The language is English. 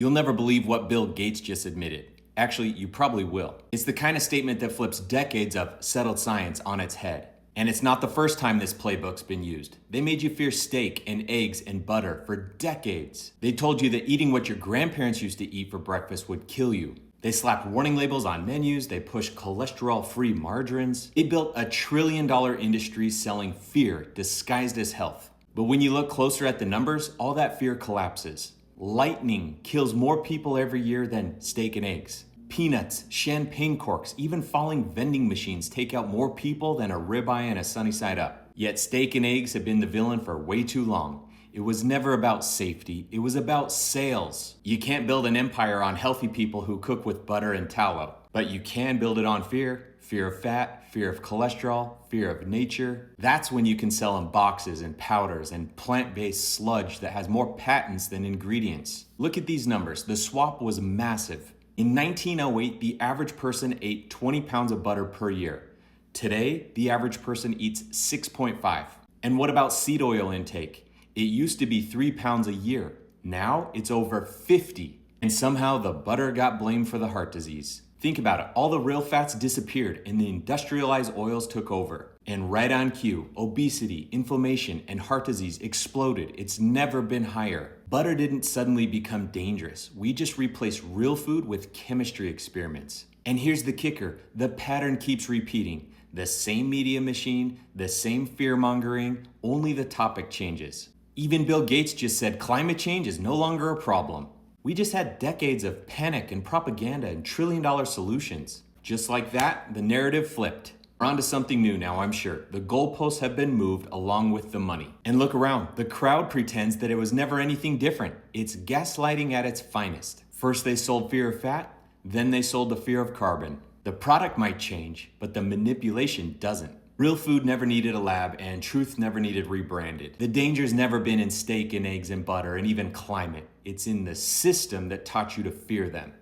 You'll never believe what Bill Gates just admitted. Actually, you probably will. It's the kind of statement that flips decades of settled science on its head. And it's not the first time this playbook's been used. They made you fear steak and eggs and butter for decades. They told you that eating what your grandparents used to eat for breakfast would kill you. They slapped warning labels on menus, they pushed cholesterol-free margarines. It built a trillion-dollar industry selling fear disguised as health. But when you look closer at the numbers, all that fear collapses. Lightning kills more people every year than steak and eggs. Peanuts, champagne corks, even falling vending machines take out more people than a ribeye and a sunny side up. Yet steak and eggs have been the villain for way too long. It was never about safety, it was about sales. You can't build an empire on healthy people who cook with butter and tallow, but you can build it on fear. Fear of fat, fear of cholesterol, fear of nature. That's when you can sell in boxes and powders and plant-based sludge that has more patents than ingredients. Look at these numbers. The swap was massive. In 1908, the average person ate 20 pounds of butter per year. Today, the average person eats 6.5. And what about seed oil intake? It used to be 3 pounds a year. Now it's over 50. And somehow the butter got blamed for the heart disease. Think about it, all the real fats disappeared and the industrialized oils took over. And right on cue, obesity, inflammation, and heart disease exploded. It's never been higher. Butter didn't suddenly become dangerous. We just replaced real food with chemistry experiments. And here's the kicker, the pattern keeps repeating. The same media machine, the same fear-mongering, only the topic changes. Even Bill Gates just said climate change is no longer a problem. We just had decades of panic and propaganda and trillion-dollar solutions. Just like that, the narrative flipped. We're on to something new now, I'm sure. The goalposts have been moved along with the money. And look around, the crowd pretends that it was never anything different. It's gaslighting at its finest. First they sold fear of fat, then they sold the fear of carbon. The product might change, but the manipulation doesn't. Real food never needed a lab, and truth never needed rebranded. The danger's never been in steak and eggs and butter and even climate. It's in the system that taught you to fear them.